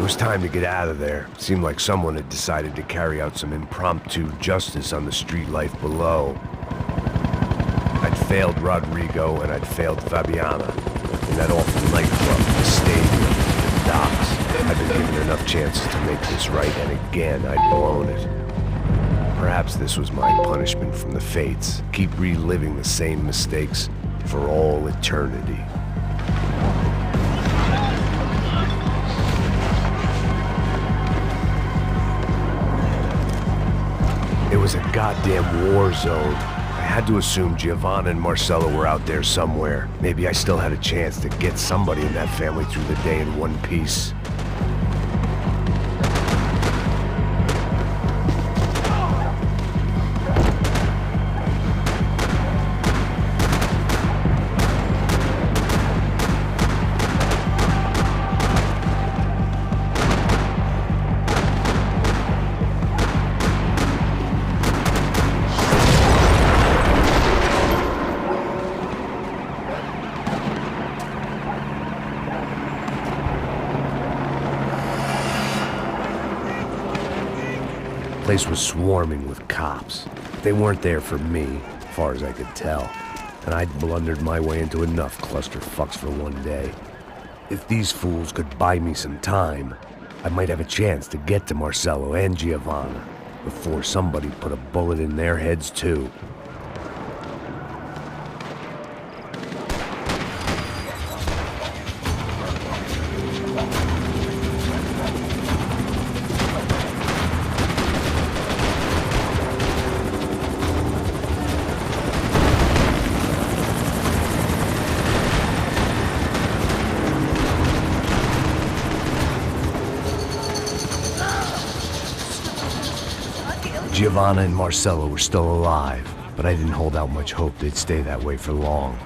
was time to get out of there. It seemed like someone had decided to carry out some impromptu justice on the street life below. I'd failed Rodrigo and I'd failed Fabiana. In that awful nightclub, the stadium, the docks. I'd been given enough chances to make this right, and again I'd blown it. Perhaps this was my punishment from the fates. Keep reliving the same mistakes for all eternity. It was a goddamn war zone. I had to assume Giovanna and Marcello were out there somewhere. Maybe I still had a chance to get somebody in that family through the day in one piece. The place was swarming with cops. They weren't there for me, as far as I could tell, and I'd blundered my way into enough clusterfucks for one day. If these fools could buy me some time, I might have a chance to get to Marcello and Giovanna before somebody put a bullet in their heads too. Giovanna and Marcello were still alive, but I didn't hold out much hope they'd stay that way for long.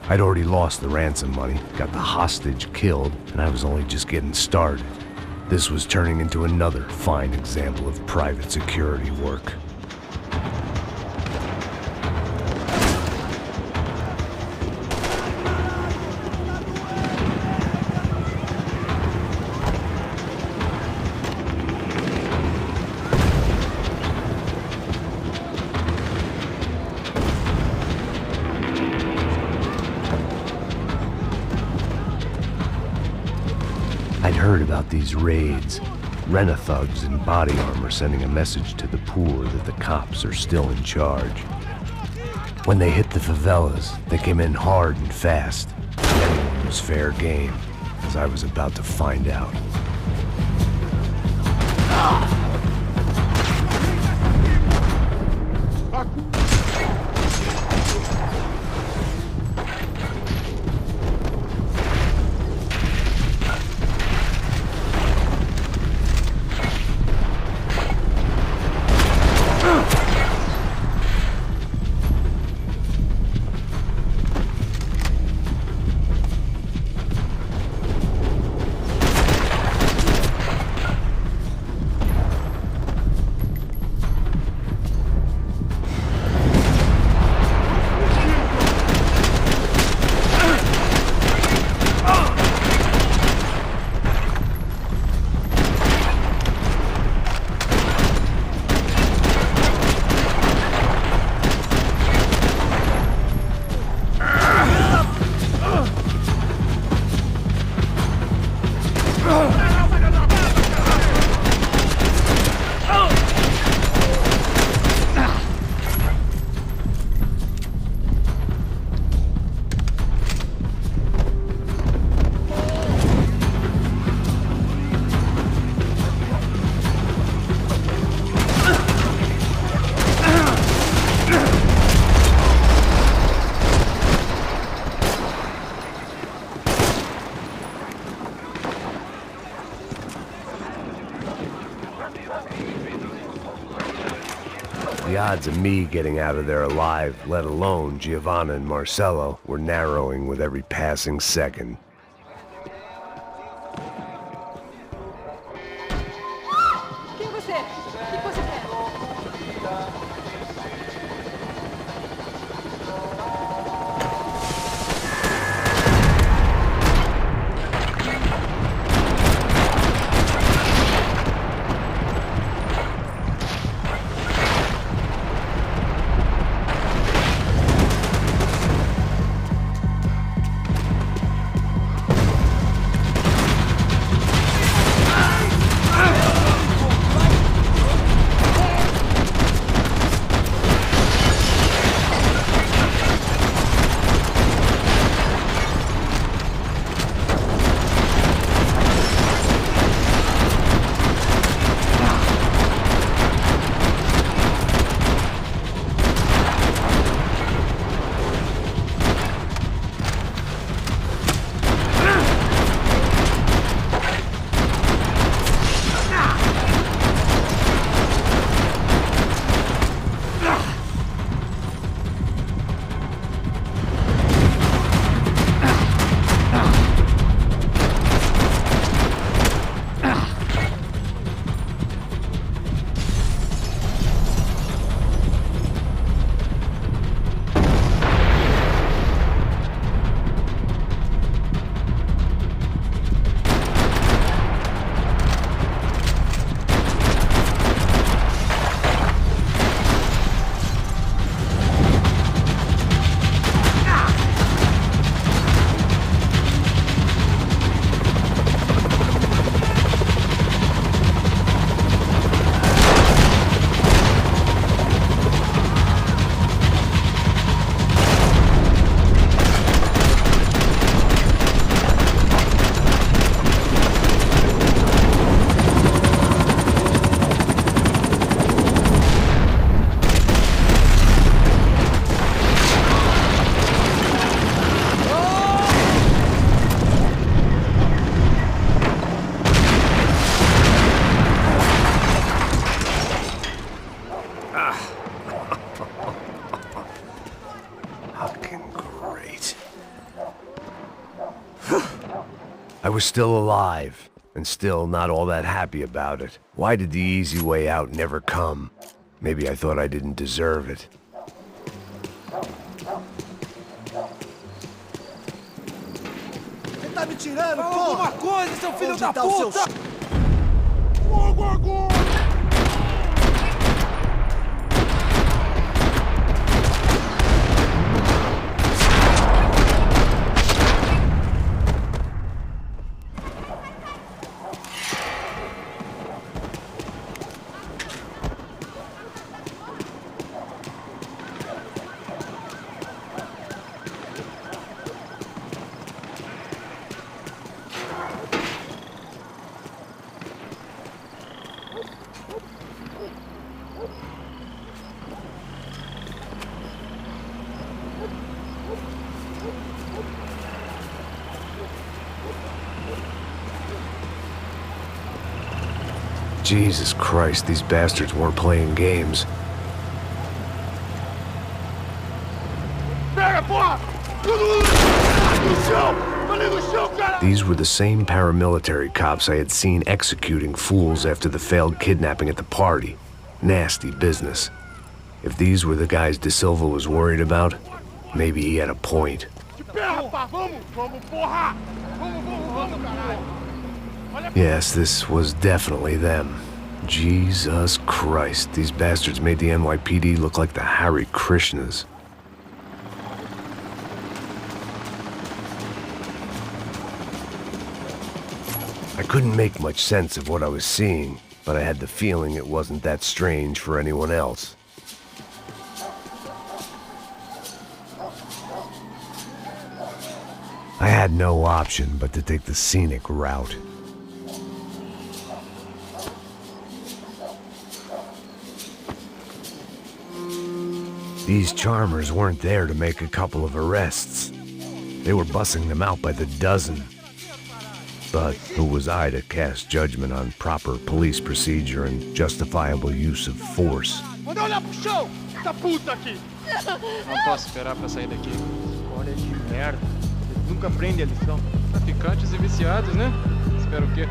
I'd already lost the ransom money, got the hostage killed, and I was only just getting started. This was turning into another fine example of private security work. I'd heard about these raids. Rent-a-thugs in body armor sending a message to the poor that the cops are still in charge. When they hit the favelas, they came in hard and fast. Anyone was fair game, as I was about to find out. The odds of me getting out of there alive, let alone Giovanna and Marcello, were narrowing with every passing second. I was still alive, and still not all that happy about it. Why did the easy way out never come? Maybe I thought I didn't deserve it. Você tá me tirando, Fala porra! alguma coisa, seu filho Onde da tá o seu puta! Fogo agora! Jesus Christ, these bastards weren't playing games. These were the same paramilitary cops I had seen executing fools after the failed kidnapping at the party. Nasty business. If these were the guys De Silva was worried about, maybe he had a point. Yes, this was definitely them. Jesus Christ, these bastards made the NYPD look like the Hare Krishnas. I couldn't make much sense of what I was seeing, but I had the feeling it wasn't that strange for anyone else. I had no option but to take the scenic route. These charmers weren't there to make a couple of arrests. They were bussing them out by the dozen. But who was I to cast judgment on proper police procedure and justifiable use of force? Manda olhar pro chão, essa puta aqui! Não posso esperar pra sair daqui. Escolha de merda. Eles nunca aprendem a lição. Traficantes e viciados, né? Espero o quê?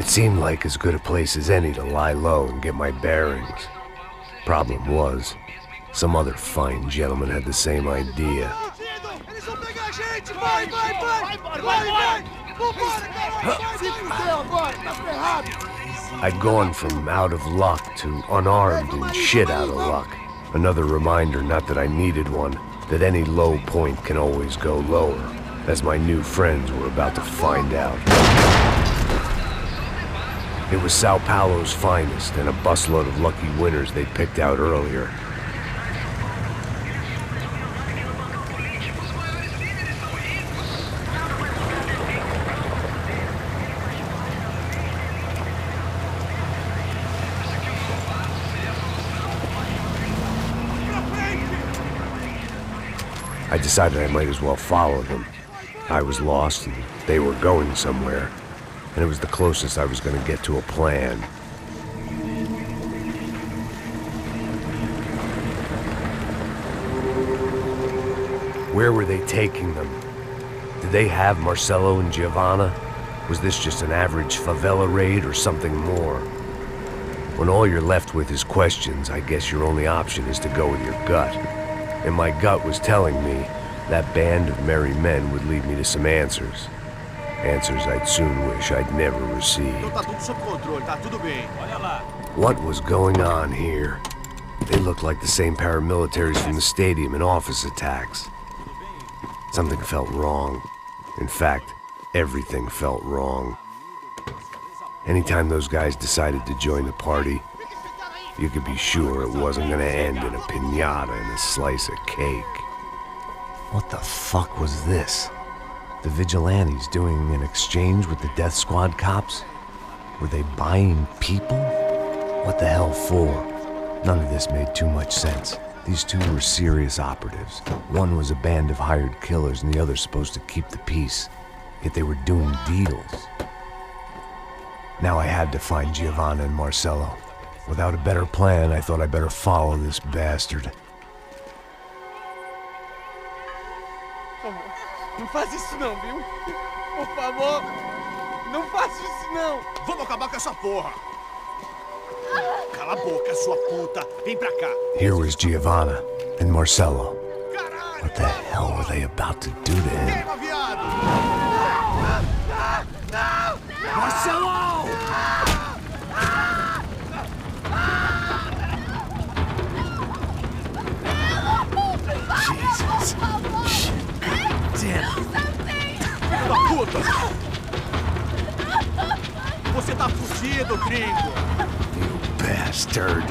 It seemed like as good a place as any to lie low and get my bearings. Problem was, some other fine gentleman had the same idea. Eles vão pegar a gente! Vai, vai, vai! Vai, vai! Vambora, caralho! Se fudeu agora, tá ferrado! I'd gone from out of luck to unarmed and shit out of luck. Another reminder, not that I needed one, that any low point can always go lower, as my new friends were about to find out. It was Sao Paulo's finest and a busload of lucky winners they'd picked out earlier. I decided I might as well follow them. I was lost and they were going somewhere, and it was the closest I was going to get to a plan. Where were they taking them? Did they have Marcelo and Giovanna? Was this just an average favela raid or something more? When all you're left with is questions, I guess your only option is to go with your gut. And my gut was telling me that band of merry men would lead me to some answers. Answers I'd soon wish I'd never received. What was going on here? They looked like the same paramilitaries from the stadium in office attacks. Something felt wrong. In fact, everything felt wrong. Anytime those guys decided to join the party, you could be sure it wasn't gonna end in a piñata and a slice of cake. What the fuck was this? The vigilantes doing an exchange with the death squad cops? Were they buying people? What the hell for? None of this made too much sense. These two were serious operatives. One was a band of hired killers and the other supposed to keep the peace. Yet they were doing deals. Now I had to find Giovanna and Marcelo. Without a better plan, I thought I better follow this bastard. Não faz isso não, viu? Por favor, não faça isso não. Vamos acabar com essa porra. Cala a boca, sua puta. Vem pra cá. Here was Giovanna and Marcelo. What the hell were they about to do to him? Queima, viado! Não! Marcelo! Jesus. Shit. Damn. Filho da puta! Você tá fudido, gringo! You bastard.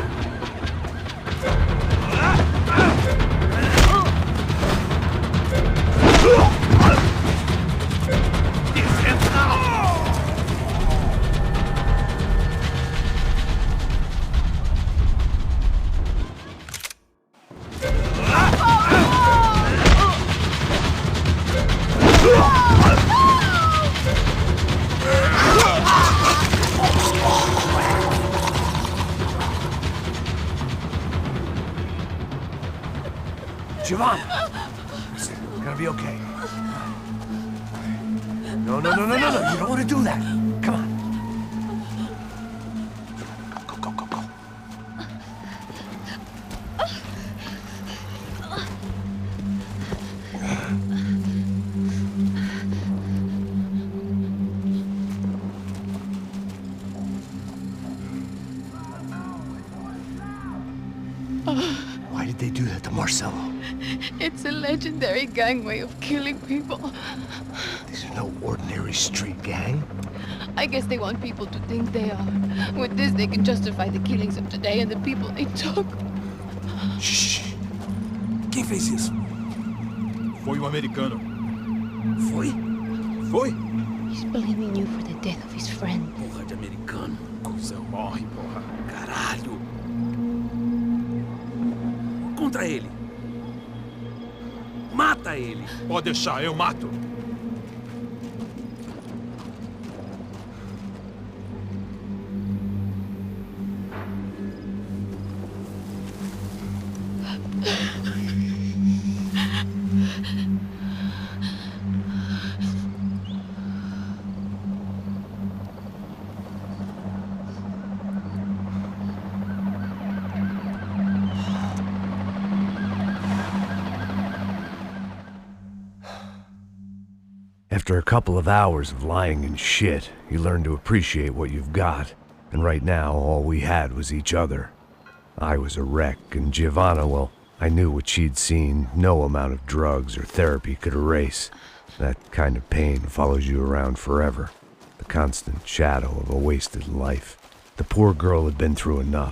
Giovanna! Listen, it's gonna be okay. No. You don't want to do that. Come on. Go. Why did they do that to Marcelo? It's a legendary gang way of killing people. These are no ordinary street gang. I guess they want people to think they are. With this, they can justify the killings of today and the people they took. Shh. Quem fez isso? Foi um americano. Foi? Foi? He's blaming you for the death of his friend. Porra de americano. Cusão, morre, porra. Caralho. Contra ele. Mata ele. Pode deixar, eu mato. After a couple of hours of lying in shit, you learn to appreciate what you've got. And right now, all we had was each other. I was a wreck, and Giovanna, well, I knew what she'd seen no amount of drugs or therapy could erase. That kind of pain follows you around forever. The constant shadow of a wasted life. The poor girl had been through enough.